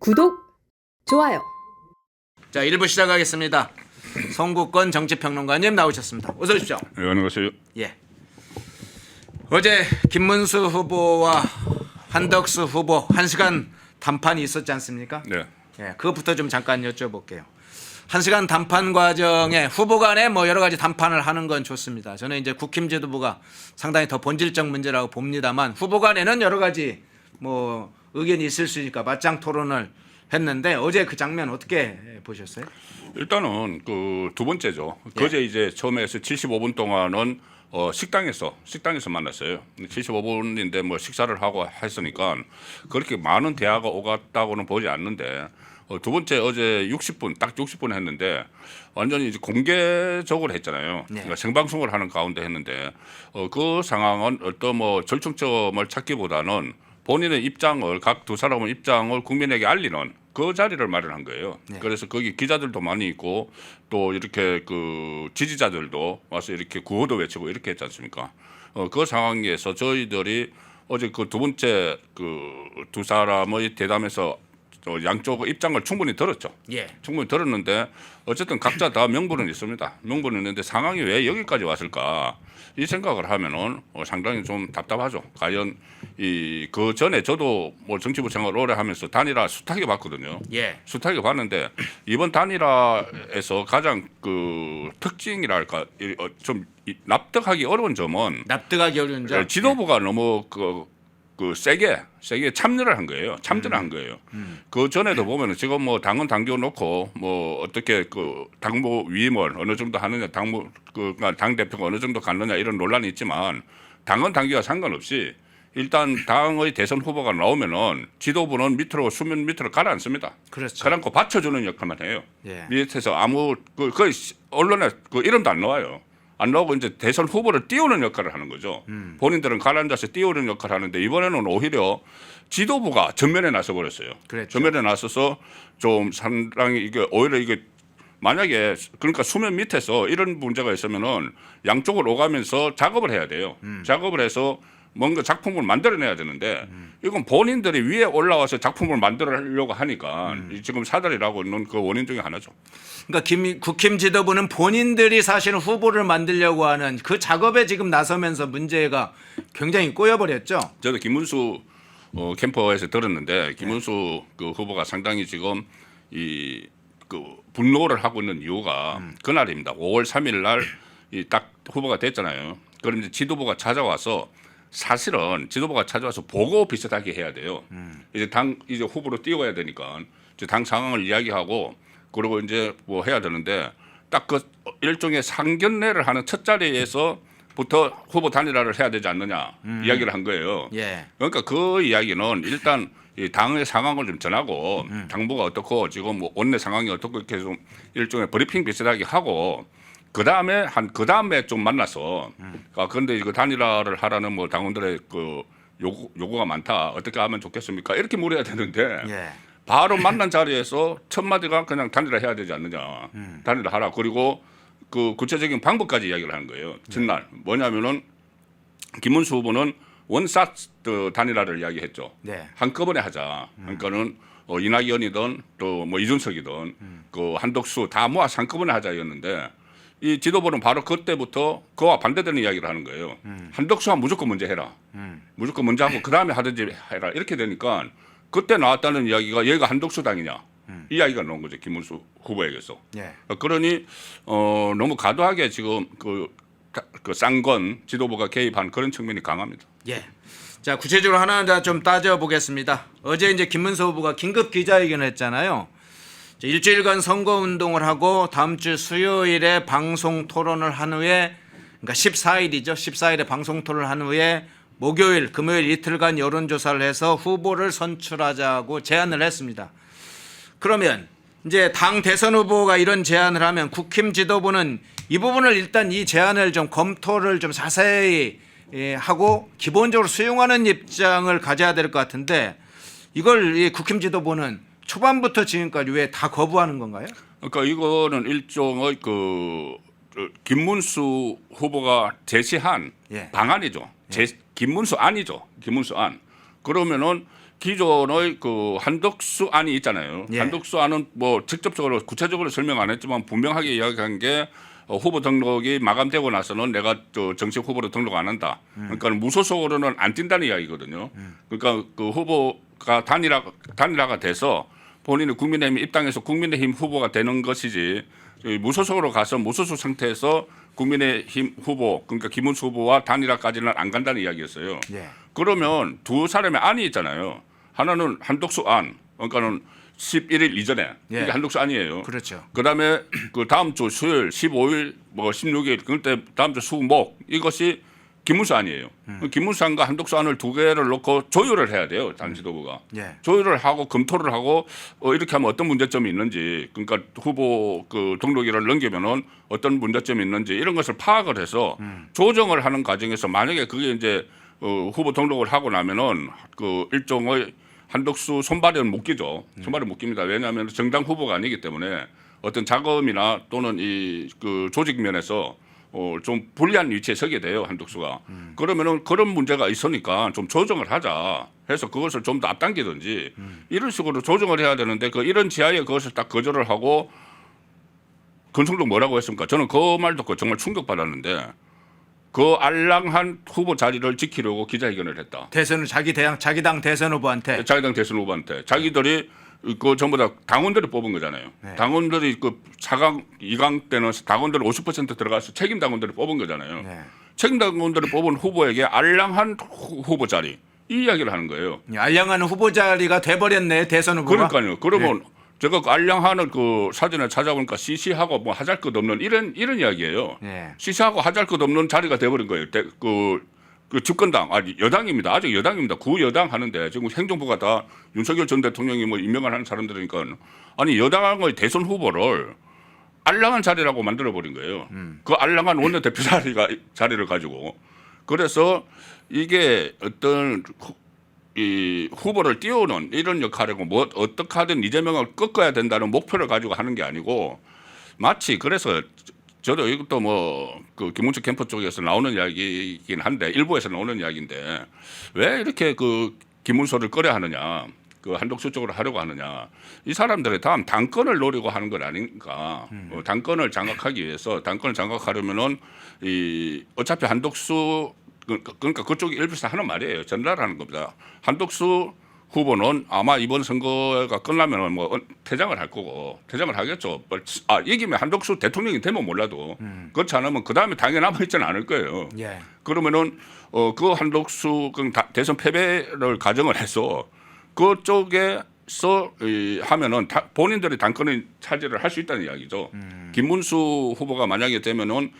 구독, 좋아요. 자, 1부 시작하겠습니다. 송국권 정치평론가님 나오셨습니다. 어서 오십시오. 네, 안녕하세요. 예. 어제 김문수 후보와 한덕수 후보 1시간 담판이 있었지 않습니까? 네. 예, 그것부터 좀 잠깐 여쭤볼게요. 1시간 담판 과정에 후보 간에 뭐 여러 가지 담판을 하는 건 좋습니다. 저는 이제 국힘 지도부가 상당히 더 본질적 문제라고 봅니다만 후보 간에는 여러 가지 뭐 의견이 있을 수 있으니까 맞짱 토론을 했는데 어제 그 장면 어떻게 보셨어요? 일단은 그 두 번째죠. 예. 그제 이제 처음에서 75분 동안은 식당에서 만났어요. 75분인데 뭐 식사를 하고 했으니까 그렇게 많은 대화가 오갔다고는 보지 않는데 두 번째 어제 60분 딱 60분 했는데 완전히 이제 공개적으로 했잖아요. 네. 그러니까 생방송을 하는 가운데 했는데 그 상황은 어떤 뭐 절충점을 찾기보다는 본인의 입장을 각 두 사람의 입장을 국민에게 알리는 그 자리를 마련한 거예요. 네. 그래서 거기 기자들도 많이 있고 또 이렇게 그 지지자들도 와서 이렇게 구호도 외치고 이렇게 했지 않습니까? 그 상황에서 저희들이 어제 그 두 번째 그 두 사람의 대담에서 양쪽 입장을 충분히 들었죠. 예. 충분히 들었는데 어쨌든 각자 다 명분은 있습니다. 명분은 있는데 상황이 왜 여기까지 왔을까 이 생각을 하면은 상당히 좀 답답하죠. 과연 그 전에 저도 뭐 정치부 생활 오래 하면서 단일화 숱하게 봤거든요. 예. 숱하게 봤는데 이번 단일화에서 가장 그 특징이랄까 좀 납득하기 어려운 점은 납득하기 어려운 점. 지도부가 너무 그 세게 참여를 한 거예요. 참전을 한 거예요. 그 전에도 보면은 지금 뭐 당원 당규 놓고 뭐 어떻게 그 당무 위임을 어느 정도 하느냐, 당 대표가 어느 정도 갖느냐 이런 논란이 있지만 당원 당규와 상관없이 일단 당의 대선 후보가 나오면은 지도부는 밑으로 수면 밑으로 가라앉습니다. 그렇죠. 가라앉고 받쳐주는 역할만 해요. 예. 밑에서 아무 그 언론에 그 이름도 안 나와요. 안 나오고 이제 대선 후보를 띄우는 역할을 하는 거죠. 본인들은 가라앉아서 띄우는 역할을 하는데 이번에는 오히려 지도부가 전면에 나서 버렸어요. 그랬죠. 전면에 나서서 좀 상당히 이게 오히려 이게 만약에 그러니까 수면 밑에서 이런 문제가 있으면은 양쪽을 오가면서 작업을 해야 돼요. 작업을 해서 뭔가 작품을 만들어내야 되는데 이건 본인들이 위에 올라와서 작품을 만들려고 하니까 지금 사달이라고 있는 그 원인 중에 하나죠. 그러니까 국힘 지도부는 본인들이 사실은 후보를 만들려고 하는 그 작업에 지금 나서면서 문제가 굉장히 꼬여버렸죠. 저도 김문수 캠퍼에서 들었는데 김문수 그 후보가 상당히 지금 그 분노를 하고 있는 이유가 그날입니다. 5월 3일 날 이 딱 후보가 됐잖아요. 그럼 이제 지도부가 찾아와서 사실은 지도부가 찾아와서 보고 비슷하게 해야 돼요. 이제 후보로 띄워야 되니까 이제 당 상황을 이야기하고 그리고 이제 뭐 해야 되는데 딱 그 일종의 상견례를 하는 첫 자리에서부터 후보 단일화를 해야 되지 않느냐 이야기를 한 거예요. 예. 그러니까 그 이야기는 일단 이 당의 상황을 좀 전하고 당부가 어떻고 지금 뭐 원내 상황이 어떻고 이렇게 좀 일종의 브리핑 비슷하게 하고 그 다음에 좀 만나서 그런데 이거 단일화를 하라는 뭐 당원들의 그 요구가 많다. 어떻게 하면 좋겠습니까? 이렇게 물어야 되는데 예. 바로 만난 자리에서 첫 마디가 그냥 단일화 해야 되지 않느냐. 단일화 하라. 그리고 그 구체적인 방법까지 이야기를 하는 거예요. 첫날 뭐냐면은 김문수 후보는 원샷 단일화를 이야기했죠. 네. 한꺼번에 하자. 그러니까는 이낙연이든 또 뭐 이준석이든 그 한덕수 다 모아서 한꺼번에 하자였는데 이 지도부는 바로 그때부터 그와 반대되는 이야기를 하는 거예요. 한덕수は무조건 먼저 해라. 무조건 먼저 하고 그 다음에 하든지 해라. 이렇게 되니까 그때 나왔다는 이야기가 얘가 한덕수 당이냐. 이 이야기가 나온 거죠. 김문수 후보에게서. 예. 그러니 너무 과도하게 지금 그 쌍건 지도부가 개입한 그런 측면이 강합니다. 예. 자, 구체적으로 하나 좀 따져보겠습니다. 어제 이제 김문수 후보가 긴급 기자회견을 했잖아요. 일주일간 선거운동을 하고 다음 주 수요일에 방송 토론을 한 후에 그러니까 14일이죠. 14일에 방송 토론을 한 후에 목요일, 금요일 이틀간 여론조사를 해서 후보를 선출하자고 제안을 했습니다. 그러면 이제 당 대선 후보가 이런 제안을 하면 국힘 지도부는 이 부분을 일단 이 제안을 좀 검토를 좀 자세히 하고 기본적으로 수용하는 입장을 가져야 될 것 같은데 이걸 이 국힘 지도부는 초반부터 지금까지 왜 다 거부하는 건가요? 그러니까 이거는 일종의 그 김문수 후보가 제시한 예. 방안이죠. 김문수 안이죠. 김문수 안. 그러면은 기존의 그 한덕수 안이 있잖아요. 예. 한덕수 안은 뭐 직접적으로 구체적으로 설명 안 했지만 분명하게 이야기한 게 후보 등록이 마감되고 나서는 내가 저 정식 후보로 등록 안 한다. 그러니까 무소속으로는 안 뛴다는 이야기거든요. 그러니까 그 후보가 단일화가 돼서 본인이 국민의힘 입당해서 국민의힘 후보가 되는 것이지 무소속으로 가서 무소속 상태에서 국민의힘 후보 그러니까 김문수 후보와 단일화까지는 안 간다는 이야기였어요. 예. 그러면 두 사람의 안이 있잖아요. 하나는 한덕수 안, 그러니까는 11일 이전에 예. 이게 한덕수 안이에요. 그렇죠. 그다음에 그 다음 주 수요일 15일 뭐 16일 그때 다음 주 수목 이것이 김문수 안이에요. 김문수 안과 한덕수 안을 두 개를 놓고 조율을 해야 돼요. 당 지도부가. 예. 조율을 하고 검토를 하고 이렇게 하면 어떤 문제점이 있는지 그러니까 후보 그 등록일을 넘기면은 어떤 문제점이 있는지 이런 것을 파악을 해서 조정을 하는 과정에서 만약에 그게 이제 후보 등록을 하고 나면은 그 일종의 한덕수 손발은 묶이죠. 손발은 묶입니다. 왜냐하면 정당 후보가 아니기 때문에 어떤 자금이나 또는 이 그 조직 면에서 좀 불리한 위치에 서게 돼요. 한덕수가. 그러면은 그런 문제가 있으니까 좀 조정을 하자 해서 그것을 좀 더 앞당기든지 이런 식으로 조정을 해야 되는데 그 이런 지하에 그것을 딱 거절을 하고 권성동 뭐라고 했습니까? 저는 그 말 듣고 정말 충격받았는데 그 알랑한 후보 자리를 지키려고 기자회견을 했다. 대선을 자기 당 대선 후보한테. 자기당 대선 후보한테 자기들이 그 전부 다 당원들이 뽑은 거잖아요. 네. 당원들이 그 4강, 2강 때는 당원들이 50% 들어가서 책임 당원들이 뽑은 거잖아요. 네. 책임 당원들이 뽑은 후보에게 알랑한 후보 자리 이 이야기를 하는 거예요. 알량한 후보 자리가 돼버렸네 대선 후보가. 그러니까요. 그러면 제가 그 알랑하는 그 사진을 찾아보니까 시시하고 뭐 하잘 것 없는 이런 이야기예요. 네. 시시하고 하잘 것 없는 자리가 돼버린 거예요. 그 집권당 아니 여당입니다. 아직 여당입니다. 구여당 하는데 지금 행정부가 다 윤석열 전 대통령이 뭐 임명을 하는 사람들이니까 아니 여당의 대선 후보를 알랑한 자리라고 만들어 버린 거예요. 그 알랑한 원내대표 자리를 가지고 그래서 이게 어떤 이 후보를 띄우는 이런 역할이고 뭐 어떻게 하든 이재명을 꺾어야 된다는 목표를 가지고 하는 게 아니고 마치 그래서 저도 이것도 뭐 그 김문수 캠프 쪽에서 나오는 이야기이긴 한데 일부에서 나오는 이야기인데 왜 이렇게 그 김문수를 끌어야 하느냐 그 한덕수 쪽으로 하려고 하느냐 이 사람들이 다음 당권을 노리고 하는 건 아닌가 당권을 장악하기 위해서 당권을 장악하려면은 이 어차피 한덕수 그러니까 그쪽이 일부에서 하는 말이에요. 전달하는 겁니다. 한덕수 후보는 아마 이번 선거가 끝나면 뭐 퇴장을 할 거고 퇴장을 하겠죠. 이기면 한덕수 대통령이 되면 몰라도 그렇지 않으면 그 다음에 당에 남아 있지는 않을 거예요. 예. 그러면은 그 한덕수 대선 패배를 가정을 해서 그쪽에서 하면은 본인들이 당권을 차지를 할 수 있다는 이야기죠. 김문수 후보가 만약에 되면은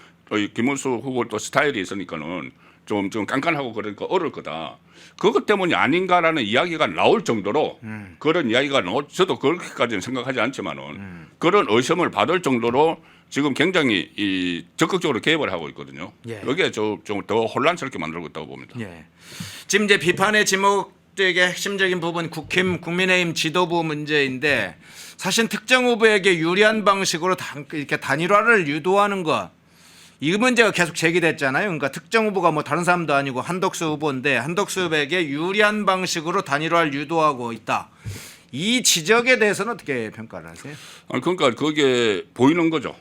김문수 후보 또 스타일이 있으니까는 좀 깐깐하고 그러니까 어려울 거다. 그것 때문이 아닌가라는 이야기가 나올 정도로 그런 이야기가 저도 그렇게까지는 생각하지 않지만은 그런 의심을 받을 정도로 지금 굉장히 적극적으로 개입을 하고 있거든요. 예. 여기에 좀 더 혼란스럽게 만들고 있다고 봅니다. 예. 지금 이제 비판의 지목되게 핵심적인 부분 국민의힘 지도부 문제인데 사실 특정 후보에게 유리한 방식으로 이렇게 단일화를 유도하는 것. 이 문제가 계속 제기됐잖아요. 그러니까 특정 후보가 뭐 다른 사람도 아니고 한덕수 후보인데 한덕수 후보에게 유리한 방식으로 단일화를 유도하고 있다. 이 지적에 대해서는 어떻게 평가를 하세요? 그러니까 그게 보이는 거죠.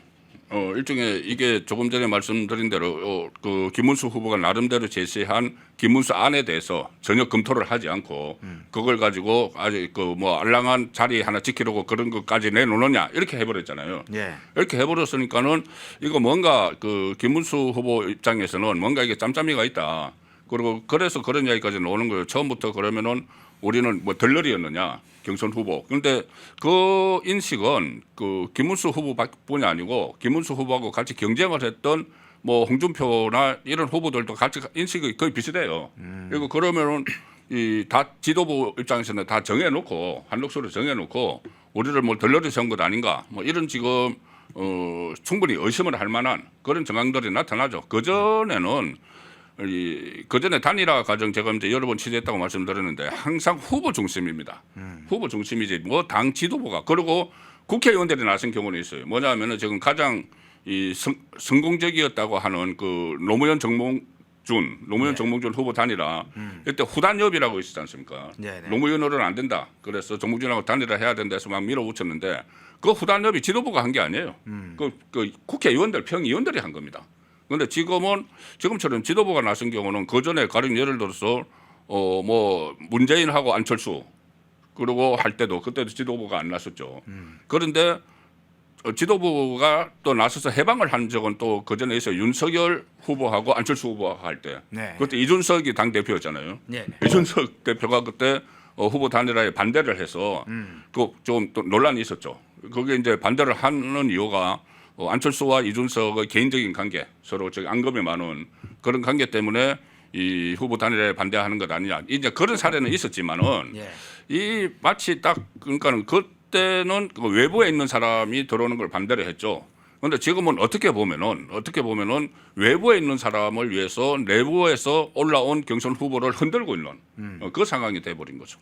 일종의 이게 조금 전에 말씀드린 대로 그 김문수 후보가 나름대로 제시한 김문수 안에 대해서 전혀 검토를 하지 않고 그걸 가지고 아직 그 뭐 알랑한 자리 하나 지키려고 그런 것까지 내놓느냐 이렇게 해버렸잖아요. 예. 이렇게 해버렸으니까는 이거 뭔가 그 김문수 후보 입장에서는 뭔가 이게 짬짬이가 있다. 그리고 그래서 그런 이야기까지 나오는 거예요. 처음부터 그러면은 우리는 뭐 덜러리였느냐 경선 후보. 그런데 그 인식은 그 김문수 후보뿐이 아니고 김문수 후보하고 같이 경쟁을 했던 뭐 홍준표나 이런 후보들도 같이 인식이 거의 비슷해요. 그리고 그러면은 다 지도부 입장에서는 다 정해놓고 한덕수를 정해놓고 우리를 뭐 덜러리 세운 것 아닌가 뭐 이런 지금 충분히 의심을 할 만한 그런 정황들이 나타나죠. 그전에 단일화 과정 제가 이제 여러 번 취재했다고 말씀드렸는데 항상 후보 중심입니다. 후보 중심이지 뭐 당 지도부가 그리고 국회의원들이 나선 경우는 있어요. 뭐냐면은 지금 가장 성공적이었다고 하는 그 노무현 노무현 정몽준 후보 단일화 이때 후단협이라고 있었지 않습니까? 네네. 노무현으로는 안 된다. 그래서 정몽준하고 단일화 해야 된다 해서 막 밀어붙였는데 그 후단협이 지도부가 한 게 아니에요. 그 국회의원들 평의원들이 한 겁니다. 그런데 지금처럼 지도부가 나선 경우는 그 전에 가령 예를 들어서 뭐 문재인하고 안철수 그리고 할 때도 그때도 지도부가 안 나섰죠. 그런데 지도부가 또 나서서 해방을 한 적은 또 그 전에 있어요. 윤석열 후보하고 안철수 후보가 할 때. 네. 그때 이준석이 당 대표였잖아요. 네. 이준석 대표가 그때 후보 단일화에 반대를 해서 그 좀 또 논란이 있었죠. 그게 이제 반대를 하는 이유가 안철수와 이준석의 개인적인 관계, 서로 저기 앙금이 많은 그런 관계 때문에 이 후보 단일화에 반대하는 것 아니냐. 이제 그런 사례는 있었지만은 예. 이 마치 딱 그러니까는 그때는 그 외부에 있는 사람이 들어오는 걸 반대를 했죠. 그런데 지금은 어떻게 보면은 외부에 있는 사람을 위해서 내부에서 올라온 경선 후보를 흔들고 있는 그 상황이 돼버린 거죠.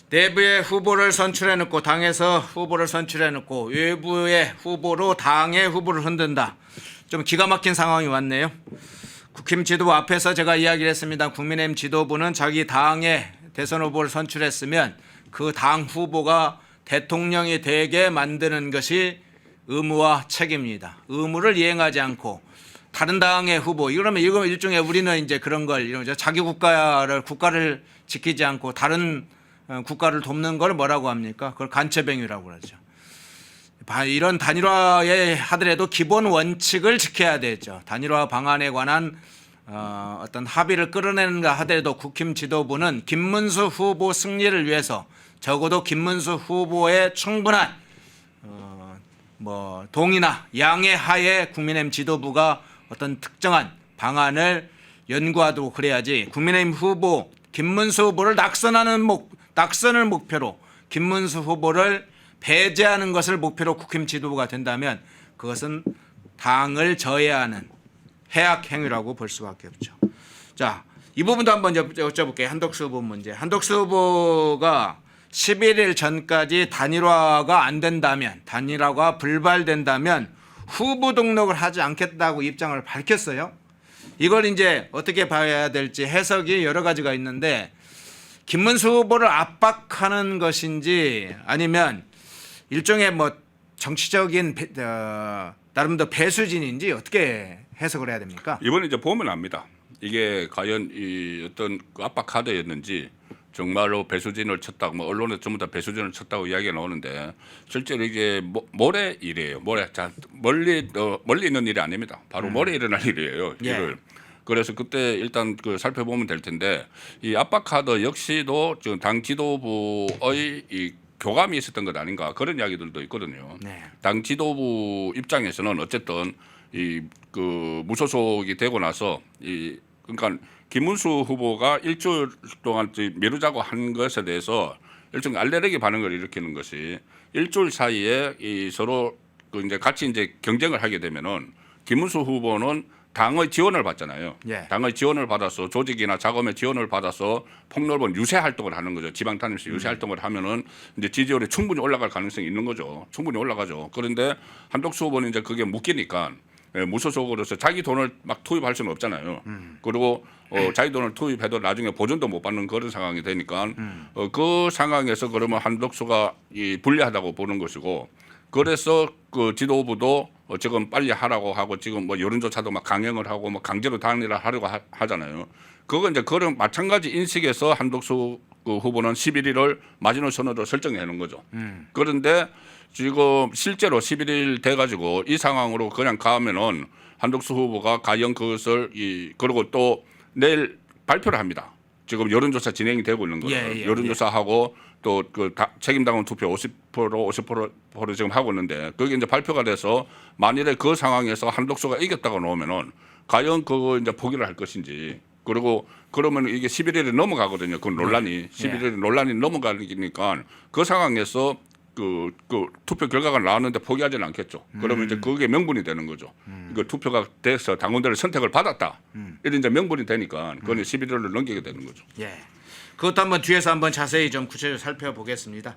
내부의 후보를 선출해놓고 당에서 후보를 선출해놓고 외부의 후보로 당의 후보를 흔든다. 좀 기가 막힌 상황이 왔네요. 국힘 지도부 앞에서 제가 이야기를 했습니다. 국민의힘 지도부는 자기 당의 대선 후보를 선출했으면 그 당 후보가 대통령이 되게 만드는 것이 의무와 책임입니다. 의무를 이행하지 않고 다른 당의 후보 이거 일종의 우리는 이제 그런 걸 이러죠. 자기 국가를 지키지 않고 다른 국가를 돕는 걸 뭐라고 합니까? 그걸 간첩행위라고 그러죠. 이런 단일화에 하더라도 기본 원칙을 지켜야 되죠. 단일화 방안에 관한 어떤 합의를 끌어내는가 하더라도 국힘 지도부는 김문수 후보 승리를 위해서 적어도 김문수 후보의 충분한 동의나 양해 하에 국민의힘 지도부가 어떤 특정한 방안을 연구하도록 그래야지 국민의힘 후보 김문수 후보를 낙선을 목표로 김문수 후보를 배제하는 것을 목표로 국힘 지도부가 된다면 그것은 당을 저해하는 해악 행위라고 볼 수밖에 없죠. 자, 이 부분도 한번 여쭤볼게요. 한덕수 후보 문제. 한덕수 후보가 11일 전까지 단일화가 안 된다면, 단일화가 불발된다면 후보 등록을 하지 않겠다고 입장을 밝혔어요. 이걸 이제 어떻게 봐야 될지 해석이 여러 가지가 있는데 김문수 후보를 압박하는 것인지 아니면 일종의 정치적인 나름대로 배수진인지 어떻게 해석을 해야 됩니까? 이번에 이제 보면 압니다. 이게 과연 이 어떤 그 압박 카드였는지 정말로 배수진을 쳤다고 언론에 전부 다 배수진을 쳤다고 이야기가 나오는데 실제로 이게 모레 일이에요. 멀리 있는 일이 아닙니다. 바로 모레 일어날 일이에요. 예. 일을. 그래서 그때 일단 살펴보면 될 텐데 이 압박 카드 역시도 지금 당 지도부의 이 교감이 있었던 것 아닌가 그런 이야기들도 있거든요. 네. 당 지도부 입장에서는 어쨌든 무소속이 되고 나서 그러니까 김문수 후보가 일주일 동안 미루자고 한 것에 대해서 일종의 알레르기 반응을 일으키는 것이 일주일 사이에 서로 이제 같이 이제 경쟁을 하게 되면은 김문수 후보는 당의 지원을 받잖아요. 예. 당의 지원을 받아서 조직이나 자금의 지원을 받아서 폭넓은 유세 활동을 하는 거죠. 지방 다니면서 유세 활동을 하면은 이제 지지율이 충분히 올라갈 가능성이 있는 거죠. 충분히 올라가죠. 그런데 한덕수 후보는 이제 그게 묶이니까 무소속으로서 자기 돈을 막 투입할 수는 없잖아요. 그리고 자기 돈을 투입해도 나중에 보전도 못 받는 그런 상황이 되니까 그 상황에서 그러면 한덕수가 불리하다고 보는 것이고 그래서 그 지도부도 지금 빨리 하라고 하고 지금 여론조사도 막 강행을 하고 강제로 단일화 하려고 하잖아요. 그건 이제 그런 마찬가지 인식에서 한덕수 후보는 11일을 마지노선으로 설정해 놓은 거죠. 그런데 지금 실제로 11일 돼가지고 이 상황으로 그냥 가면은 한덕수 후보가 과연 그것을 그리고 또 내일 발표를 합니다. 지금 여론조사 진행이 되고 있는 거예요. 여론조사하고 또 책임당원 투표 50% 지금 하고 있는데 그게 이제 발표가 돼서 만일에 그 상황에서 한덕수가 이겼다고 나오면은 과연 그거 이제 포기를 할 것인지 그리고 그러면 이게 11일이 넘어가거든요. 그 논란이 11일 논란이 넘어가니까 그 상황에서 그 투표 결과가 나왔는데 포기하지는 않겠죠. 그러면 이제 그게 명분이 되는 거죠. 그 투표가 돼서 당원들의 선택을 받았다. 이런 이제 명분이 되니까 그건 11일을 넘기게 되는 거죠. 예. 그것도 한번 뒤에서 한번 자세히 좀 구체적으로 살펴보겠습니다.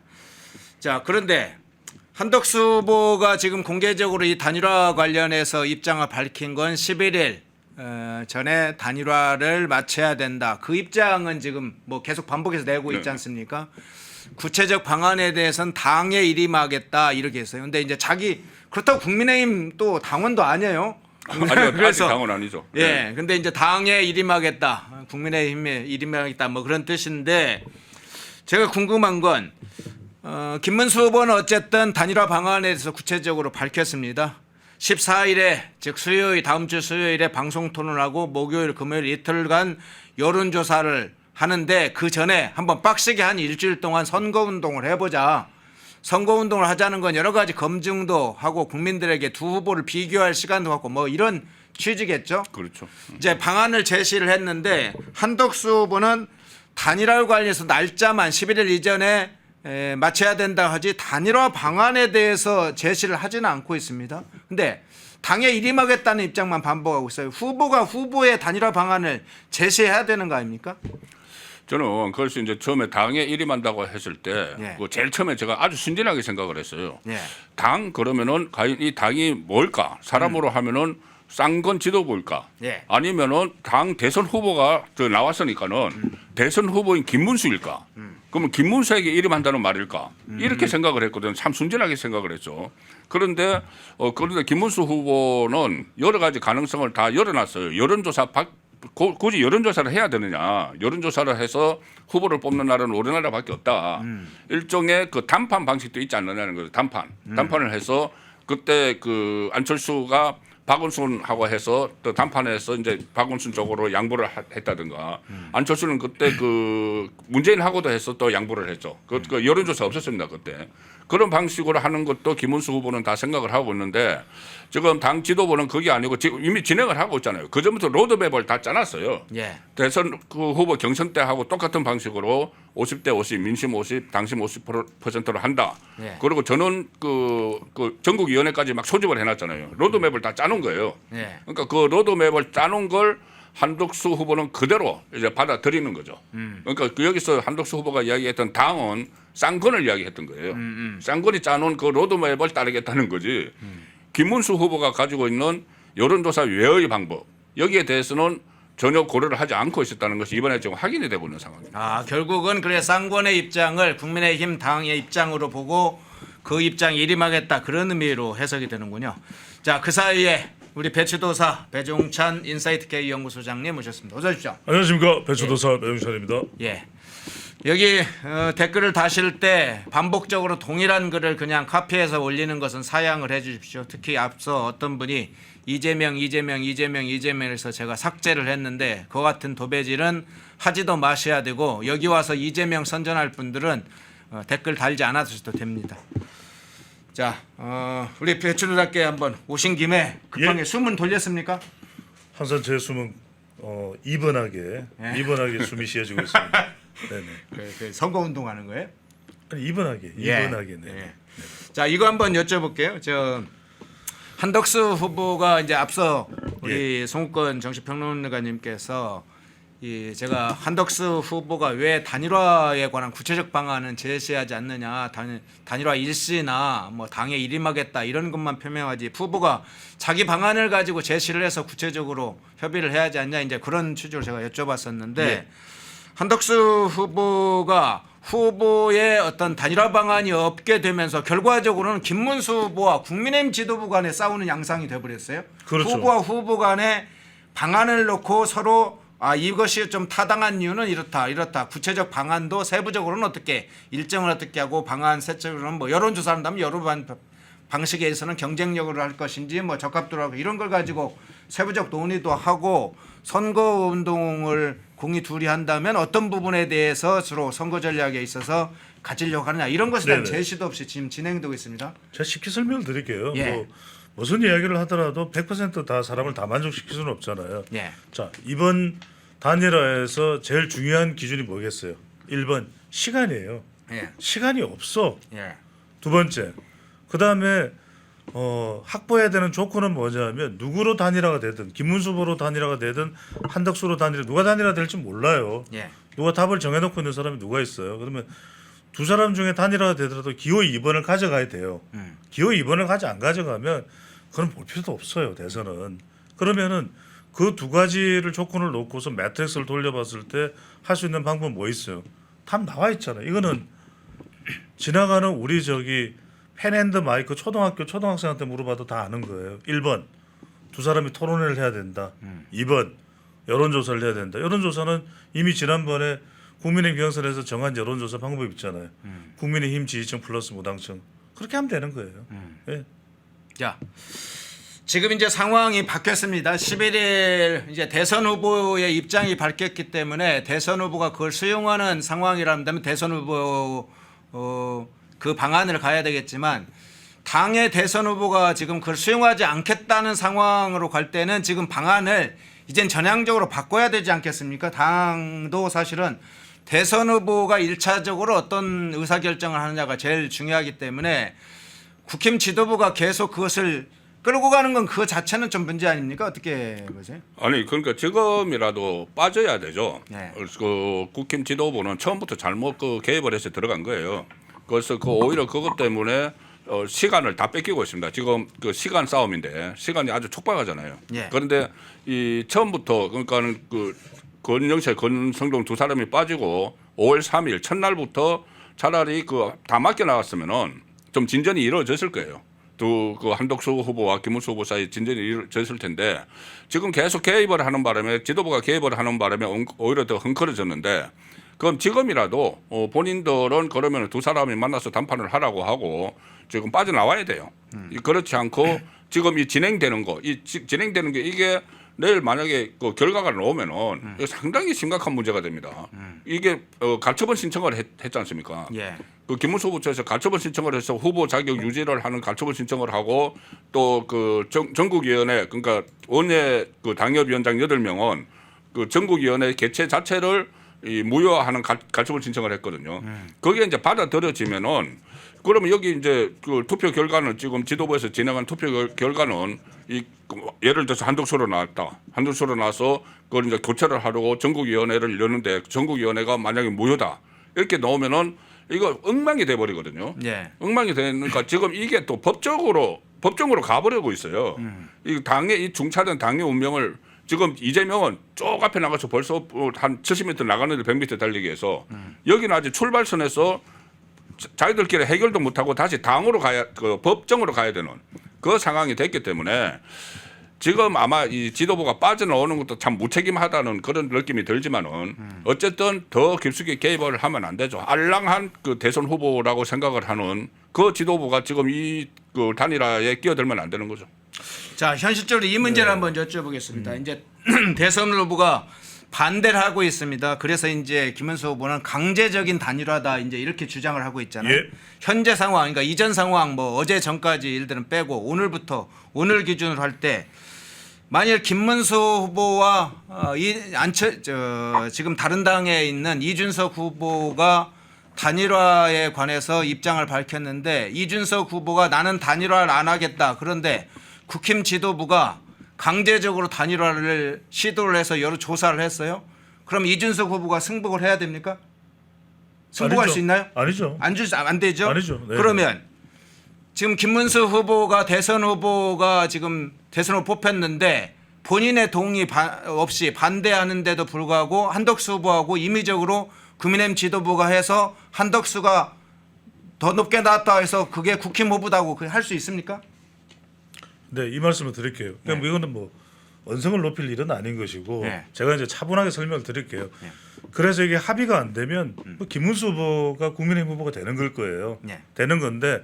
자, 그런데 한덕수 후보가 지금 공개적으로 이 단일화 관련해서 입장을 밝힌 건 11일 전에 단일화를 마쳐야 된다. 그 입장은 지금 뭐 계속 반복해서 내고 있지 않습니까? 구체적 방안에 대해서는 당에 일임하겠다 이렇게 했어요. 근데 이제 그렇다고 국민의힘 또 당원도 아니에요. 아니요, 아직 당원 아니죠. 예, 근데 이제 당에 일임하겠다, 국민의힘에 일임하겠다 뭐 그런 뜻인데 제가 궁금한 건 김문수 후보는 어쨌든 단일화 방안에 대해서 구체적으로 밝혔습니다. 14일에 즉 수요일 다음 주 수요일에 방송 토론하고 목요일 금요일 이틀간 여론조사를 하는데 그 전에 한번 빡시게 한 일주일 동안 선거운동을 해보자. 선거운동을 하자는 건 여러 가지 검증도 하고 국민들에게 두 후보를 비교할 시간도 갖고 뭐 이런 취지겠죠. 그렇죠. 이제 방안을 제시를 했는데 한덕수 후보는 단일화 관련해서 날짜만 11일 이전에 마쳐야 된다 하지 단일화 방안에 대해서 제시를 하지는 않고 있습니다. 근데 당에 일임하겠다는 입장만 반복하고 있어요. 후보가 후보의 단일화 방안을 제시해야 되는 거 아닙니까? 저는 그래서 이제 처음에 당에 일임한다고 했을 때 예. 그 제일 처음에 제가 아주 순진하게 생각을 했어요. 예. 당 그러면은 과연 이 당이 뭘까? 사람으로 하면은 쌍권 지도부일까? 예. 아니면은 당 대선 후보가 나왔으니까는 대선 후보인 김문수일까? 그러면 김문수에게 일임한다는 말일까? 이렇게 생각을 했거든요. 참 순진하게 생각을 했죠. 그런데 김문수 후보는 여러 가지 가능성을 다 열어놨어요. 여론조사 굳이 여론조사를 해야 되느냐? 여론조사를 해서 후보를 뽑는 나라는 우리나라밖에 없다. 일종의 그 단판 방식도 있지 않느냐는 거죠. 단판을 해서 그때 그 안철수가 박원순하고 해서 또 단판에서 이제 박원순 쪽으로 양보를 했다든가 안철수는 그때 그 문재인하고도 해서 또 양보를 했죠. 그 여론조사 없었습니다 그때. 그런 방식으로 하는 것도 김문수 후보는 다 생각을 하고 있는데 지금 당 지도부는 그게 아니고 지금 이미 진행을 하고 있잖아요. 그 전부터 로드맵을 다 짜놨어요. 예. 대선 그 후보 경선 때 하고 똑같은 방식으로 50대 50, 민심 50, 당심 50%로 한다. 예. 그리고 저는 그 전국위원회까지 막 소집을 해놨잖아요. 로드맵을 다 짜놓은 거예요. 예. 그러니까 그 로드맵을 짜놓은 걸 한덕수 후보는 그대로 이제 받아들이는 거죠. 그러니까 여기서 한덕수 후보가 이야기했던 당은 쌍권을 이야기했던 거예요. 쌍권이 짜놓은 그 로드맵을 따르겠다는 거지. 김문수 후보가 가지고 있는 여론조사 외의 방법 여기에 대해서는 전혀 고려를 하지 않고 있었다는 것이 이번에 지금 확인이 되고 있는 상황입니다. 아, 결국은 그래 쌍권의 입장을 국민의힘 당의 입장으로 보고 그 입장에 일임하겠다 그런 의미로 해석이 되는군요. 자, 그 사이에 우리 배추도사 배종찬 인사이트 K 연구소장님 모셨습니다. 어서 오십시오. 안녕하십니까, 배추도사 배용찬입니다. 예. 여기 댓글을 다실 때 반복적으로 동일한 글을 그냥 카피해서 올리는 것은 사양을 해 주십시오. 특히 앞서 어떤 분이 이재명에서 제가 삭제를 했는데 그 같은 도배질은 하지도 마셔야 되고 여기 와서 이재명 선전할 분들은 댓글 달지 않아주셔도 됩니다. 자, 우리 배추도사께 한번 오신 김에 급하게 숨은 돌렸습니까? 항상 제 숨은 이번하게 숨이 쉬어지고 있습니다. 네네. 그 선거운동하는 거예요? 아니, 이번하게 네. 예. 자, 이거 한번 여쭤볼게요. 저 한덕수 후보가 이제 앞서 우리 송욱건 정치평론가님께서 제가 한덕수 후보가 왜 단일화에 관한 구체적 방안은 제시하지 않느냐, 단일화 일시나 뭐 당에 일임하겠다 이런 것만 표명하지 후보가 자기 방안을 가지고 제시를 해서 구체적으로 협의를 해야 하지 않냐 이제 그런 취지로 제가 여쭤봤었는데. 예. 한덕수 후보가 후보의 어떤 단일화 방안이 없게 되면서 결과적으로는 김문수 후보와 국민의힘 지도부 간에 싸우는 양상이 돼버렸어요. 그렇죠. 후보와 후보 간에 방안을 놓고 서로 이것이 좀 타당한 이유는 이렇다 구체적 방안도 세부적으로는 어떻게 일정을 어떻게 하고 방안 세적으로는 뭐 여론조사를 한다면 여러 방식에서는 경쟁력으로 할 것인지 뭐 적합도로 하고 이런 걸 가지고 세부적 논의도 하고 선거운동을 공이 둘이 한다면 어떤 부분에 대해서 서로 선거 전략에 있어서 가지려고 하느냐 이런 것에 대한 네네. 제시도 없이 지금 진행되고 있습니다. 제가 쉽게 설명을 드릴게요. 예. 뭐 무슨 이야기를 하더라도 100% 사람을 다 만족시킬 수는 없잖아요. 예. 자, 이번 단일화에서 제일 중요한 기준이 뭐겠어요? 1번 시간이에요. 예. 시간이 없어. 예. 두 번째, 그 다음에 확보해야 되는 조건은 뭐냐면 누구로 단일화가 되든 김문수 후보로 단일화가 되든 한덕수로 단일화 누가 단일화 될지 몰라요. 예. 누가 답을 정해놓고 있는 사람이 누가 있어요. 그러면 두 사람 중에 단일화가 되더라도 기호 2번을 가져가야 돼요. 기호 2번을 안 가져가면 그건 볼 필요도 없어요. 대선은. 그러면은 그 두 가지를 조건을 놓고서 매트릭스를 돌려봤을 때 할 수 있는 방법은 뭐 있어요? 답 나와 있잖아요. 이거는 지나가는 우리 저기 펜앤드 마이크 초등학생한테 물어봐도 다 아는 거예요. 1번 두 사람이 토론회를 해야 된다. 2번 여론조사를 해야 된다. 여론조사는 이미 지난번에 국민의힘 경선에서 정한 여론조사 방법이 있잖아요. 국민의힘 지지층 플러스 무당층 그렇게 하면 되는 거예요. 예. 자, 지금 이제 상황이 바뀌었습니다. 11일 이제 대선 후보의 입장이 밝혔기 때문에 대선 후보가 그걸 수용하는 상황이라면 대선 후보 그 방안을 가야 되겠지만 당의 대선 후보가 지금 그걸 수용하지 않겠다는 상황으로 갈 때는 지금 방안을 이젠 전향적으로 바꿔야 되지 않겠습니까? 당도 사실은 대선 후보가 1차적으로 어떤 의사결정을 하느냐가 제일 중요하기 때문에 국힘 지도부가 계속 그것을 끌고 가는 건 그 자체는 좀 문제 아닙니까? 어떻게 보세요? 아니 그러니까 지금이라도 빠져야 되죠. 네. 그 국힘 지도부는 처음부터 잘못 그 개입을 해서 들어간 거예요. 그래서 그 오히려 그것 때문에 시간을 다 뺏기고 있습니다. 지금 그 시간 싸움인데 시간이 아주 촉박하잖아요. 예. 그런데 이 처음부터 그러니까는 그 권영세, 권성동 두 사람이 빠지고 5월 3일 첫날부터 차라리 그 다 맡겨 나갔으면은 좀 진전이 이루어졌을 거예요. 또 그 한덕수 후보와 김문수 후보 사이 진전이 이루어졌을 텐데 지금 계속 개입을 하는 바람에 지도부가 개입을 하는 바람에 오히려 더 흥커져졌는데 그럼 지금이라도 본인들은 그러면 두 사람이 만나서 담판을 하라고 하고 지금 빠져나와야 돼요. 그렇지 않고 지금 이 진행되는 거, 진행되는 게 이게 내일 만약에 그 결과가 나오면은 이거 상당히 심각한 문제가 됩니다. 이게 가처분 신청을 했지 않습니까? 예. 그 김문수 후보 측에서 가처분 신청을 해서 후보 자격 유지를 하는 가처분 신청을 하고 또 그 전국위원회 그러니까 원내 그 당협위원장 8명은 그 전국위원회 개최 자체를 이 무효화하는 가처분 신청을 했거든요. 거기에 이제 받아들여지면은 그러면 여기 이제 그 투표 결과는 지금 지도부에서 진행한 투표 결과는 이 예를 들어서 한덕수로 나왔다. 한덕수로 나와서 그걸 이제 교체를 하려고 전국위원회를 여는데 전국위원회가 만약에 무효다 이렇게 나오면은 이거 엉망이 돼 버리거든요. 예. 엉망이 되니까 지금 이게 또 법적으로 가버리고 있어요. 이 당의 이 중차된 당의 운명을 지금 이재명은 쭉 앞에 나가서 벌써 한 70m 나가는데 100m 달리기 해서 여기는 아직 출발선에서 자기들끼리 해결도 못하고 다시 당으로 가야 그 법정으로 가야 되는 그 상황이 됐기 때문에 지금 아마 이 지도부가 빠져나오는 것도 참 무책임하다는 그런 느낌이 들지만은 어쨌든 더 깊숙이 개입을 하면 안 되죠. 알랑한 그 대선 후보라고 생각을 하는 그 지도부가 지금 이 그 단일화에 끼어들면 안 되는 거죠. 자, 현실적으로 이 문제를 한번 여쭤보겠습니다. 이제 대선 후보가 반대를 하고 있습니다. 그래서 이제 김문수 후보는 강제적인 단일화다 이제 이렇게 주장을 하고 있잖아요. 예. 현재 상황, 그러니까 이전 상황 뭐 어제 전까지 일들은 빼고 오늘부터 오늘 기준으로 할 때 만일 김문수 후보와 지금 다른 당에 있는 이준석 후보가 단일화에 관해서 입장을 밝혔는데 이준석 후보가 나는 단일화를 안 하겠다. 그런데 국힘 지도부가 강제적으로 단일화를 시도를 해서 여러 조사를 했어요. 그럼 이준석 후보가 승복을 해야 됩니까? 승복할 아니죠. 수 있나요? 아니죠. 안 되죠. 아니죠. 네. 그러면 지금 김문수 후보가 대선 후보가 지금 대선 후보 뽑혔는데 본인의 동의 없이 반대하는데도 불구하고 한덕수 후보하고 임의적으로 국민의힘 지도부가 해서 한덕수가 더 높게 나왔다 해서 그게 국힘 후보다고 할 수 있습니까? 네, 이 말씀을 드릴게요. 그럼 네. 이거는 뭐 언성을 높일 일은 아닌 것이고 네. 제가 이제 차분하게 설명을 드릴게요. 그래서 이게 합의가 안 되면 뭐 김문수 후보가 국민의힘 후보가 되는 걸 거예요. 네. 되는 건데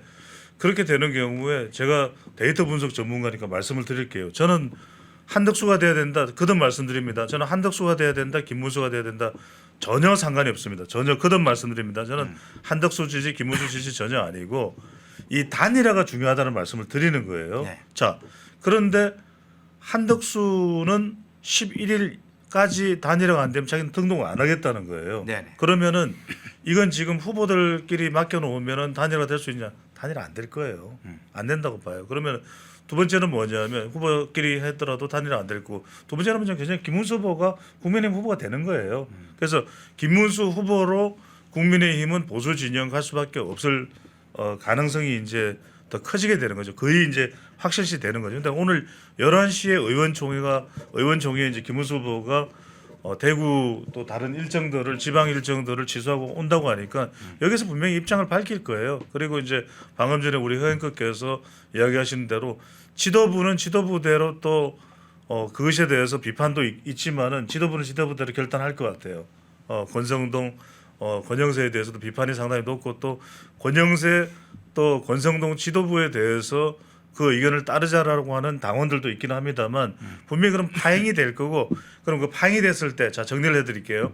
그렇게 되는 경우에 제가 데이터 분석 전문가니까 말씀을 드릴게요. 저는 한덕수가 돼야 된다. 거듭 말씀드립니다. 저는 한덕수가 돼야 된다. 김문수가 돼야 된다. 전혀 상관이 없습니다. 전혀 거듭 말씀드립니다. 저는 한덕수 지지, 김문수 지지 전혀 아니고 이 단일화가 중요하다는 말씀을 드리는 거예요. 네. 자, 그런데 한덕수는 11일까지 단일화가 안 되면 자기는 등록을 안 하겠다는 거예요. 네네. 그러면은 이건 지금 후보들끼리 맡겨놓으면은 단일화 될 수 있냐? 단일화 안 될 거예요. 안 된다고 봐요. 그러면 두 번째는 뭐냐면 후보끼리 했더라도 단일화 안 될 거고 두 번째는 뭐냐면 그냥 김문수 후보가 국민의힘 후보가 되는 거예요. 그래서 김문수 후보로 국민의힘은 보수 진영 갈 수밖에 없을 가능성이 이제 더 커지게 되는 거죠. 거의 이제 확실시 되는 거죠. 근데 오늘 11시에 의원총회에 이제 김문수 후보가 대구 또 다른 일정들을 지방 일정들을 취소하고 온다고 하니까 여기서 분명히 입장을 밝힐 거예요. 그리고 이제 방금 전에 우리 의원께서 이야기하신 대로 지도부는 지도부대로 또 그것에 대해서 비판도 있지만은 지도부는 지도부대로 결단할 것 같아요. 권성동 권영세에 대해서도 비판이 상당히 높고 또 권영세 또 권성동 지도부에 대해서 그 의견을 따르자라고 하는 당원들도 있기는 합니다만 분명히 그럼 파행이 될 거고 그럼 그 파행이 됐을 때 자 정리를 해드릴게요.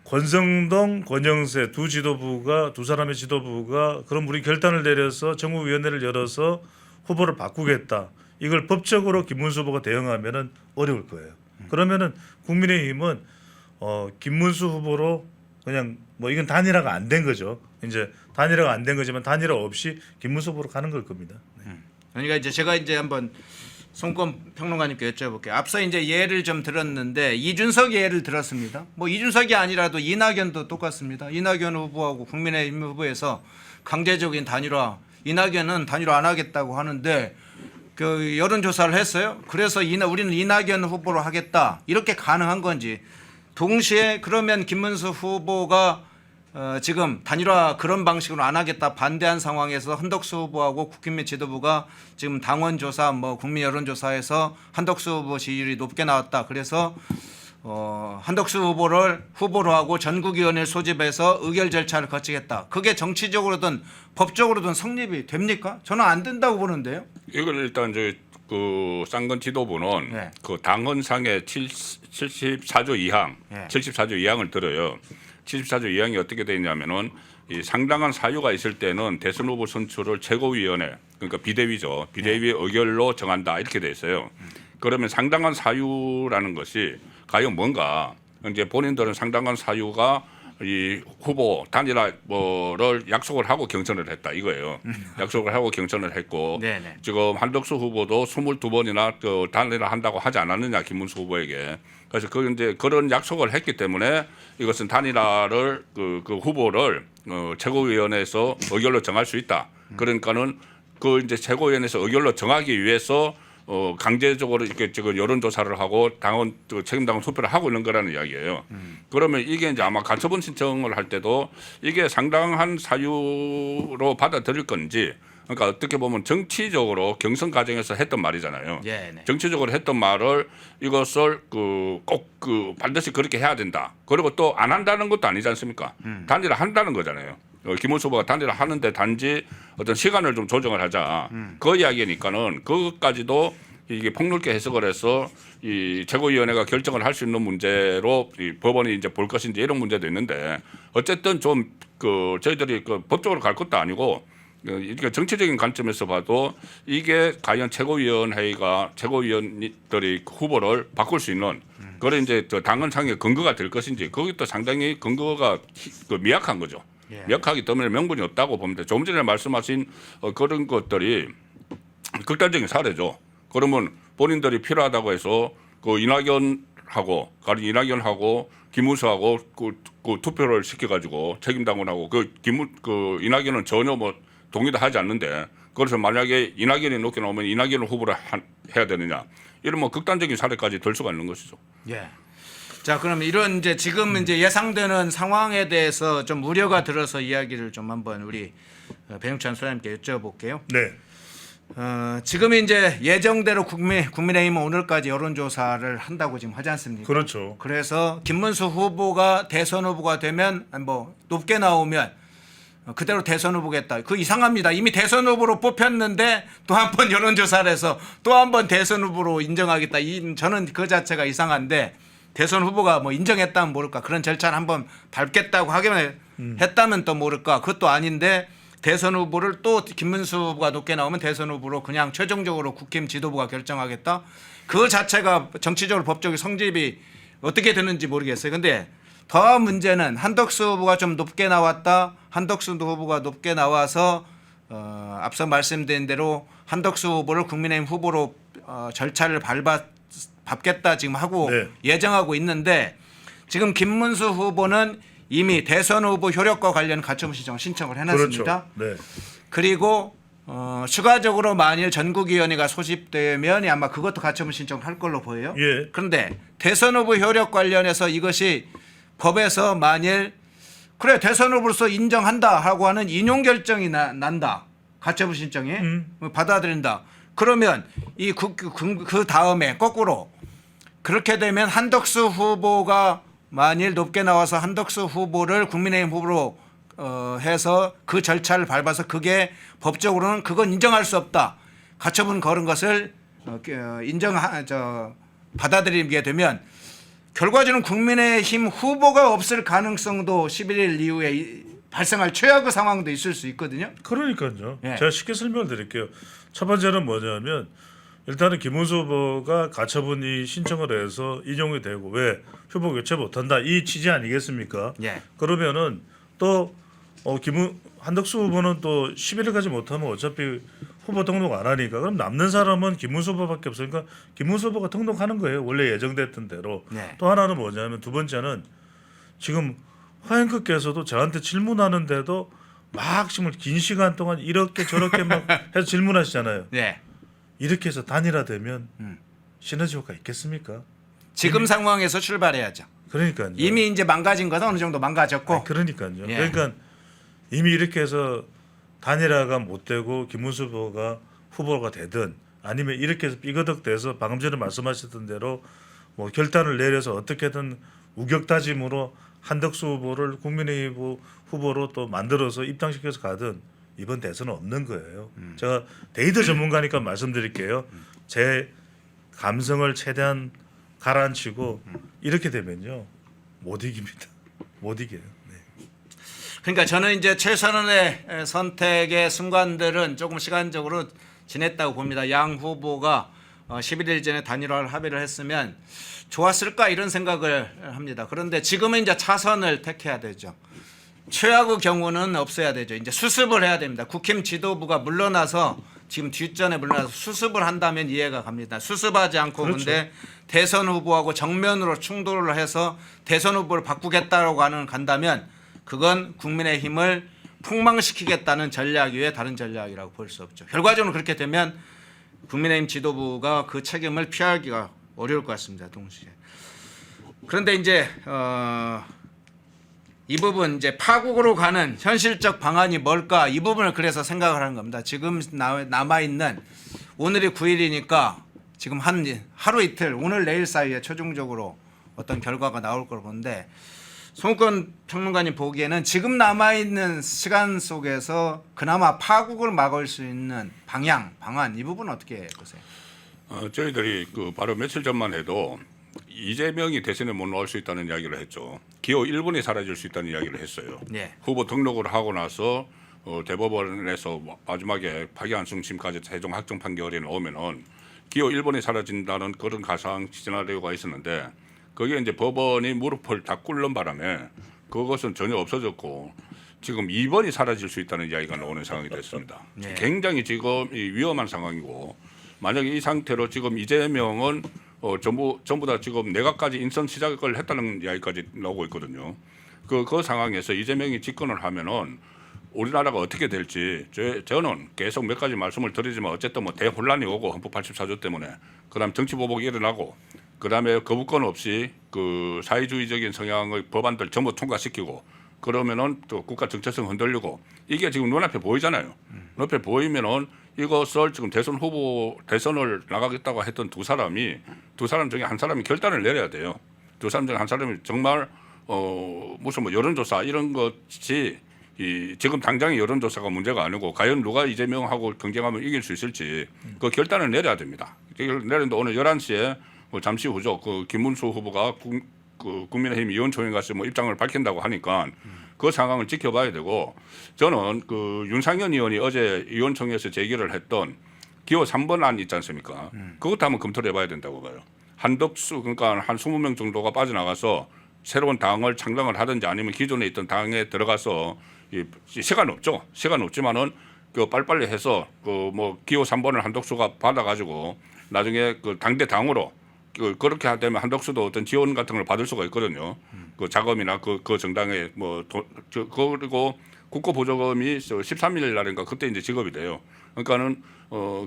권성동, 권영세 두 사람의 지도부가 그럼 우리 결단을 내려서 정무위원회를 열어서 후보를 바꾸겠다. 이걸 법적으로 김문수 후보가 대응하면은 어려울 거예요. 그러면은 국민의힘은 김문수 후보로 그냥 뭐 이건 단일화가 안 된 거죠. 이제 단일화가 안 된 거지만 단일화 없이 김문수 후보로 가는 걸 겁니다. 그러니까 이제 제가 이제 한번 송권 평론가님께 여쭤볼게요. 앞서 이제 예를 좀 들었는데 이준석 예를 들었습니다. 뭐 이준석이 아니라도 이낙연도 똑같습니다. 이낙연 후보하고 국민의힘 후보에서 강제적인 단일화, 이낙연은 단일화 안 하겠다고 하는데 그 여론조사를 했어요. 그래서 우리는 이낙연 후보로 하겠다 이렇게 가능한 건지 동시에 그러면 김문수 후보가 지금 단일화 그런 방식으로 안 하겠다 반대한 상황에서 한덕수 후보하고 국힘의 지도부가 지금 당원 조사 뭐 국민 여론 조사에서 한덕수 후보 지지율이 높게 나왔다. 그래서 한덕수 후보를 후보로 하고 전국위원회 소집해서 의결 절차를 거치겠다. 그게 정치적으로든 법적으로든 성립이 됩니까? 저는 안 된다고 보는데요. 이걸 일단 그 쌍건 지도부는 네. 그 당헌상의 74조 2항, 네. 74조 2항을 들어요. 74조 2항이 어떻게 되어 있냐면은 이 상당한 사유가 있을 때는 대선 후보 선출을 최고위원회 그러니까 비대위죠. 비대위의 의결로 정한다 이렇게 돼 있어요. 그러면 상당한 사유라는 것이 과연 뭔가 이제 본인들은 상당한 사유가 이 후보 단일화를 약속을 하고 경선을 했다 이거예요. 약속을 하고 경선을 했고 네네. 지금 한덕수 후보도 22번이나 그 단일화 한다고 하지 않았느냐 김문수 후보에게. 그래서 그 이제 그런 약속을 했기 때문에 이것은 단일화를 그 후보를 최고위원회에서 의결로 정할 수 있다. 그러니까는 그 이제 최고위원회에서 의결로 정하기 위해서 강제적으로 이렇게 지금 여론조사를 하고 당원 책임당원 투표를 하고 있는 거라는 이야기예요. 그러면 이게 이제 아마 가처분 신청을 할 때도 이게 상당한 사유로 받아들일 건지, 그러니까 어떻게 보면 정치적으로 경선 과정에서 했던 말이잖아요. 네. 정치적으로 했던 말을 이것을 꼭 반드시 그렇게 해야 된다. 그리고 또 안 한다는 것도 아니지 않습니까? 단일화 한다는 거잖아요. 김문수 후보가 단일화 하는데 단지 어떤 시간을 좀 조정을 하자. 그 이야기니까는 그것까지도 이게 폭넓게 해석을 해서 이 최고위원회가 결정을 할 수 있는 문제로 이 법원이 이제 볼 것인지 이런 문제도 있는데 어쨌든 좀 저희들이 법적으로 갈 것도 아니고 이렇게 정치적인 관점에서 봐도 이게 과연 최고위원들이 후보를 바꿀 수 있는 그런 이제 당헌상의 근거가 될 것인지 그것도 상당히 근거가 미약한 거죠. 예. 미약하기 때문에 명분이 없다고 봅니다. 조금 전에 말씀하신 그런 것들이 극단적인 사례죠. 그러면 본인들이 필요하다고 해서 그 이낙연하고 김문수하고 그 투표를 시켜가지고 책임당원하고 그 이낙연은 전혀 뭐 동의도 하지 않는데 그래서 만약에 이낙연이 높게 나오면 이낙연을 후보로 해야 되느냐 이런 뭐 극단적인 사례까지 될 수가 있는 것이죠. 예. 자, 그럼 이런 이제 지금 이제 예상되는 상황에 대해서 좀 우려가 들어서 이야기를 좀 한번 우리 배영찬 소장님께 여쭤볼게요. 네. 지금 이제 예정대로 국민의힘은 오늘까지 여론조사를 한다고 지금 하지 않습니까? 그렇죠. 그래서 김문수 후보가 대선 후보가 되면 뭐 높게 나오면 그대로 대선 후보겠다. 그 이상합니다. 이미 대선 후보로 뽑혔는데 또 한 번 여론조사를 해서 또 한 번 대선 후보로 인정하겠다. 저는 그 자체가 이상한데 대선 후보가 뭐 인정했다면 모를까. 그런 절차를 한번 밟겠다고 하기만 했다면 또 모를까. 그것도 아닌데 대선 후보를 또 김문수 후보가 높게 나오면 대선 후보로 그냥 최종적으로 국힘 지도부가 결정하겠다. 그 자체가 정치적으로 법적인 성립이 어떻게 되는지 모르겠어요. 근데 더 문제는 한덕수 후보가 좀 높게 나왔다. 한덕수 후보가 높게 나와서 앞서 말씀드린 대로 한덕수 후보를 국민의힘 후보로 절차를 밟겠다 지금 하고 네. 예정하고 있는데 지금 김문수 후보는 이미 대선 후보 효력과 관련 가처분 신청을 해놨습니다. 그렇죠. 네. 그리고 추가적으로 만일 전국위원회가 소집되면 아마 그것도 가처분 신청할 걸로 보여요. 예. 그런데 대선 후보 효력 관련해서 이것이 법에서 만일 그래 대선 후보로서 인정한다 하고 하는 인용 결정이 난다. 가처분 신청이 받아들인다. 그러면 그 다음에 거꾸로 그렇게 되면 한덕수 후보가 만일 높게 나와서 한덕수 후보를 국민의힘 후보로 해서 그 절차를 밟아서 그게 법적으로는 그건 인정할 수 없다. 가처분 걸은 것을 받아들이게 되면 결과적으로 국민의힘 후보가 없을 가능성도 11일 이후에 발생할 최악의 상황도 있을 수 있거든요. 그러니까요. 예. 제가 쉽게 설명을 드릴게요. 첫 번째는 뭐냐면 일단은 김문수 후보가 가처분이 신청을 해서 인용이 되고 왜 후보 교체 못한다 이 취지 아니겠습니까? 예. 그러면은 또 한덕수 후보는 또 11일까지 못하면 어차피 후보 등록 안 하니까 그럼 남는 사람은 김문수 후보밖에 없으니까 김문수 후보가 등록하는 거예요. 원래 예정됐던 대로. 네. 또 하나는 뭐냐면 두 번째는 지금 화행크께서도 저한테 질문하는데도 막 정말 긴 시간 동안 이렇게 저렇게 막 해서 질문하시잖아요. 네. 이렇게 해서 단일화되면 시너지 효과 있겠습니까? 지금 상황에서 출발해야죠. 그러니까요. 이미 이제 망가진 것은 어느 정도 망가졌고. 그러니까요. 예. 그러니까 이미 이렇게 해서 단일화가 못 되고 김문수 후보가 되든 아니면 이렇게 해서 삐거덕돼서 방금 전에 말씀하셨던 대로 뭐 결단을 내려서 어떻게든 우격다짐으로 한덕수 후보를 국민의힘 후보로 또 만들어서 입당시켜서 가든 이번 대선은 없는 거예요. 제가 데이터 전문가니까 말씀드릴게요. 제 감성을 최대한 가라앉히고 이렇게 되면요 못 이깁니다. 못 이겨요. 네. 그러니까 저는 이제 최선의 선택의 순간들은 조금 시간적으로 지냈다고 봅니다. 양 후보가 11일 전에 단일화를 합의를 했으면 좋았을까 이런 생각을 합니다. 그런데 지금은 이제 차선을 택해야 되죠. 최악의 경우는 없어야 되죠. 이제 수습을 해야 됩니다. 국힘 지도부가 물러나서 지금 뒷전에 물러나서 수습을 한다면 이해가 갑니다. 수습하지 않고 그렇죠. 근데 대선 후보하고 정면으로 충돌을 해서 대선 후보를 바꾸겠다라고 간다면 그건 국민의힘을 폭망시키겠다는 전략 외에 다른 전략이라고 볼 수 없죠. 결과적으로 그렇게 되면 국민의힘 지도부가 그 책임을 피하기가 어려울 것 같습니다. 동시에. 그런데 이제 이 부분 이제 파국으로 가는 현실적 방안이 뭘까 이 부분을 그래서 생각을 하는 겁니다. 지금 남아 있는 오늘이 9일이니까 지금 하루 이틀 오늘 내일 사이에 최종적으로 어떤 결과가 나올 걸 보는데 송권 평론가님 보기에는 지금 남아 있는 시간 속에서 그나마 파국을 막을 수 있는 방안 이 부분 어떻게 보세요? 저희들이 바로 며칠 전만 해도 이재명이 대선에 못 나올 수 있다는 이야기를 했죠. 기호 1번이 사라질 수 있다는 이야기를 했어요. 네. 후보 등록을 하고 나서 대법원에서 마지막에 파기환송심까지 최종 확정 판결이 나오면은 기호 1번이 사라진다는 그런 가상 시나리오가 있었는데 거기에 이제 법원이 무릎을 다 꿇는 바람에 그것은 전혀 없어졌고 지금 2번이 사라질 수 있다는 이야기가 나오는 상황이 됐습니다. 네. 굉장히 지금 위험한 상황이고 만약에 이 상태로 지금 이재명은 전부 다 지금 내각까지 인선 시작을 했다는 이야기까지 나오고 있거든요. 그 상황에서 이재명이 집권을 하면은 우리나라가 어떻게 될지 저는 계속 몇 가지 말씀을 드리지만 어쨌든 뭐 대혼란이 오고 헌법 84조 때문에 그다음 정치 보복이 일어나고 그다음에 거부권 없이 그 사회주의적인 성향의 법안들 전부 통과시키고 그러면은 또 국가 정체성 흔들리고 이게 지금 눈앞에 보이잖아요. 눈앞에 보이면은 이것을 지금 대선을 나가겠다고 했던 두 사람 중에 한 사람이 결단을 내려야 돼요. 두 사람 중에 한 사람이 정말 무슨 뭐 여론조사 이런 것이 지금 당장의 여론조사가 문제가 아니고 과연 누가 이재명하고 경쟁하면 이길 수 있을지 그 결단을 내려야 됩니다. 내렸는데 오늘 11시에 잠시 후죠. 그 김문수 후보가 국민의힘 의원총회 가서 뭐 입장을 밝힌다고 하니까 그 상황을 지켜봐야 되고 저는 그 윤상현 의원이 어제 의원총회에서 제기를 했던 기호 3번 안 있지 않습니까? 그것도 한번 검토를 해봐야 된다고 봐요. 한덕수 그러니까 한 20명 정도가 빠져나가서 새로운 당을 창당을 하든지 아니면 기존에 있던 당에 들어가서 시간 없죠. 시간 없지만은 그 빨리빨리 해서 그 뭐 기호 3번을 한덕수가 받아가지고 나중에 그 당대당으로 그렇게 되면 한덕수도 어떤 지원 같은 걸 받을 수가 있거든요. 그 자금이나 그 정당에 그리고 국고보조금이 13일 날인가 그때 이제 지급이 돼요. 그러니까는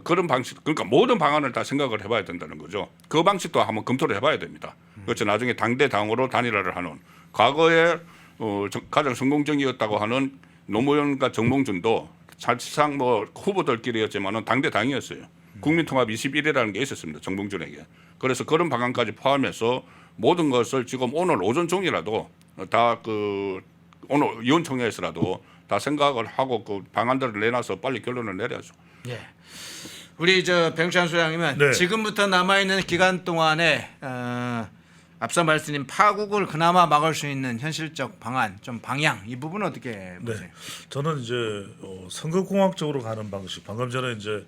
그런 방식, 그러니까 모든 방안을 다 생각을 해봐야 된다는 거죠. 그 방식도 한번 검토를 해봐야 됩니다. 그렇죠. 나중에 당대 당으로 단일화를 하는 과거에 가장 성공적이었다고 하는 노무현과 정몽준도 사실상 뭐 후보들끼리였지만은 당대 당이었어요. 국민통합 21이라는 게 있었습니다. 정몽준에게. 그래서 그런 방안까지 포함해서 모든 것을 지금 오늘 오전 중이라도 다 오늘 위원총회에서라도 다 생각을 하고 그 방안들을 내놔서 빨리 결론을 내려야죠. 예. 우리 백우찬 소장님은 네. 지금부터 남아 있는 기간 동안에 앞서 말씀드린 파국을 그나마 막을 수 있는 현실적 방안, 좀 방향 이 부분은 어떻게 보세요? 네. 저는 이제 선거공학적으로 가는 방식. 방금 전에 이제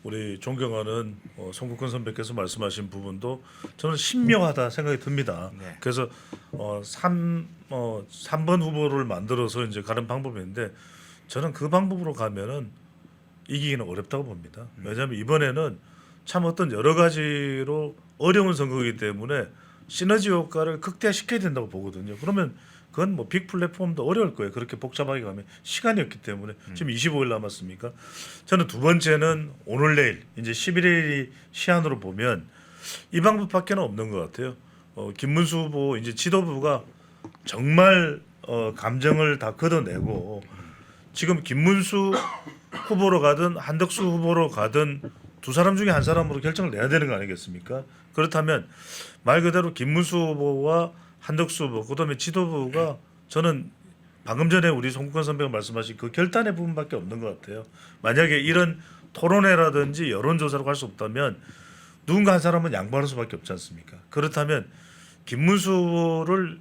우리 존경하는 송국근 선배께서 말씀하신 부분도 저는 신묘하다 생각이 듭니다. 네. 그래서 3번 후보를 만들어서 이제 가는 방법인데 저는 그 방법으로 가면은 이기기는 어렵다고 봅니다. 왜냐하면 이번에는 참 어떤 여러 가지로 어려운 선거이기 때문에 시너지 효과를 극대화시켜야 된다고 보거든요. 그러면 그건 뭐 빅 플랫폼도 어려울 거예요. 그렇게 복잡하게 가면 시간이 없기 때문에 지금 25일 남았습니까? 저는 두 번째는 오늘 내일 이제 11일이 시한으로 보면 이 방법밖에는 없는 것 같아요. 김문수 후보 이제 지도부가 정말 감정을 다 걷어내고 지금 김문수 후보로 가든 한덕수 후보로 가든 두 사람 중에 한 사람으로 결정을 내야 되는 거 아니겠습니까? 그렇다면 말 그대로 김문수 후보와 한덕수 후보 그다음에 지도부가 저는 방금 전에 우리 송국근 선배가 말씀하신 그 결단의 부분밖에 없는 것 같아요. 만약에 이런 토론회라든지 여론조사로 갈 수 없다면 누군가 한 사람은 양보할 수밖에 없지 않습니까? 그렇다면 김문수 후보를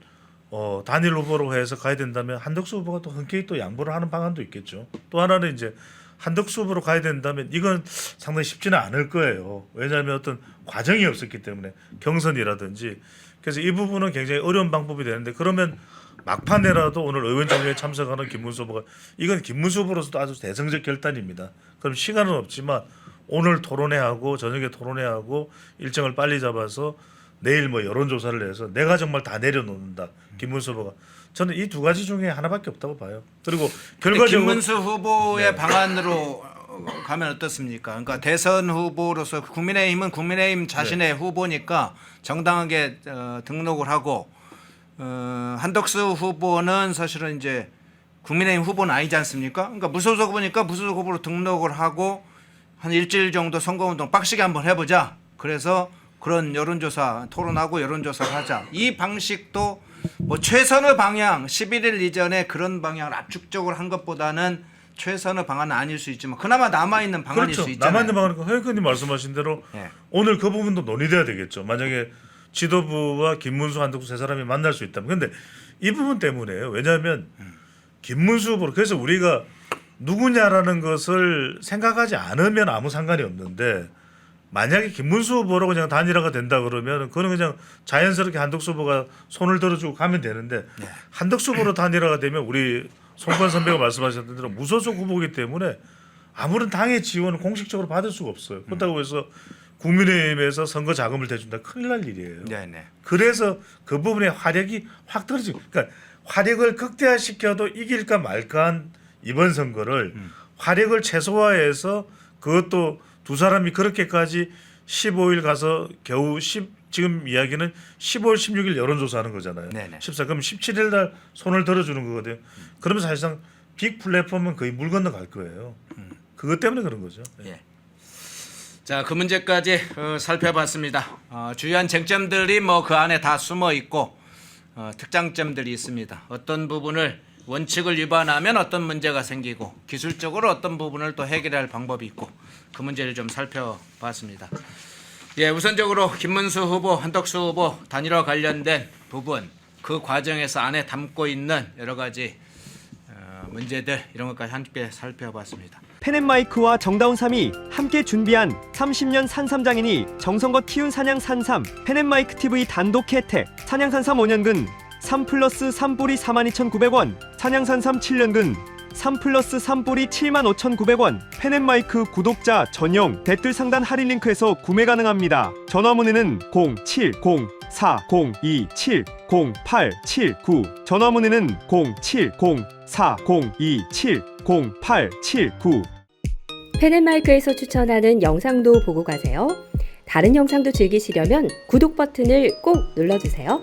단일 후보로 해서 가야 된다면 한덕수 후보가 또 흔쾌히 또 양보를 하는 방안도 있겠죠. 또 하나는 이제 한덕수 후보로 가야 된다면 이건 상당히 쉽지는 않을 거예요. 왜냐하면 어떤 과정이 없었기 때문에 경선이라든지 그래서 이 부분은 굉장히 어려운 방법이 되는데 그러면 막판에라도 오늘 의원총회에 참석하는 김문수 후보가 이건 김문수 후보로서도 아주 대승적 결단입니다. 그럼 시간은 없지만 오늘 토론회하고 저녁에 토론회하고 일정을 빨리 잡아서 내일 뭐 여론조사를 해서 내가 정말 다 내려놓는다. 김문수 후보가 저는 이 두 가지 중에 하나밖에 없다고 봐요. 그리고 결과적으로 김문수 후보의 방안으로 가면 어떻습니까? 그러니까 대선 후보로서 국민의힘은 국민의힘 자신의 후보니까 정당하게 등록을 하고 한덕수 후보는 사실은 이제 국민의힘 후보는 아니지 않습니까? 그러니까 무소속 후보니까 무소속 후보로 등록을 하고 한 일주일 정도 선거운동 빡시게 한번 해보자. 그래서 그런 여론조사 토론하고 여론조사를 하자. 이 방식도 뭐 최선의 방향 11일 이전에 그런 방향을 압축적으로 한 것보다는 최선의 방안은 아닐 수 있지만 그나마 남아있는 방안일 그렇죠. 수 있잖아요. 남아있는 방안은 허영근님 말씀하신 대로 네. 오늘 그 부분도 논의돼야 되겠죠. 만약에 지도부와 김문수, 한덕수 세 사람이 만날 수 있다면. 근데 이 부분 때문에요. 왜냐하면 김문수 후보 그래서 우리가 누구냐라는 것을 생각하지 않으면 아무 상관이 없는데 만약에 김문수 후보로 그냥 단일화가 된다 그러면 그거는 그냥 자연스럽게 한덕수 후보가 손을 들어주고 가면 되는데 한덕수 후보로 단일화가 되면 우리 송관 선배가 말씀하셨던 대로 무소속 후보이기 때문에 아무런 당의 지원을 공식적으로 받을 수가 없어요. 그렇다고 해서 국민의힘에서 선거 자금을 대준다 큰일 날 일이에요. 네네. 그래서 그 부분의 화력이 확 떨어지고 그러니까 화력을 극대화시켜도 이길까 말까한 이번 선거를 화력을 최소화해서 그것도 두 사람이 그렇게까지 15일 가서 겨우 지금 이야기는 15일 16일 여론조사하는 거잖아요. 네네. 14 그럼 17일 날 손을 들어주는 거거든요. 그러면 사실상 빅 플랫폼은 거의 물 건너갈 거예요. 그것 때문에 그런 거죠. 예. 자, 그 문제까지 살펴봤습니다. 주요한 쟁점들이 뭐 그 안에 다 숨어 있고 특장점들이 있습니다. 어떤 부분을 원칙을 위반하면 어떤 문제가 생기고 기술적으로 어떤 부분을 또 해결할 방법이 있고 그 문제를 좀 살펴봤습니다. 예, 우선적으로 김문수 후보, 한덕수 후보 단일화 관련된 부분 그 과정에서 안에 담고 있는 여러 가지 문제들 이런 것까지 함께 살펴봤습니다. 펜앤마이크와 정다운 삼이 함께 준비한 30년 산삼장인이 정성껏 키운 산양 산삼 펜앤마이크 TV 단독 혜택 산양 산삼 5년근 3+3 뿌리 42,900원 산양 산삼 7년근 3+3 볼이 75,900원, 펜앤마이크 구독자 전용 댓글 상단 할인 링크에서 구매 가능합니다. 전화 문의는 070-402-7087-9, 전화 문의는 070-402-7087-9. 펜앤마이크에서 추천하는 영상도 보고 가세요. 다른 영상도 즐기시려면 구독 버튼을 꼭 눌러주세요.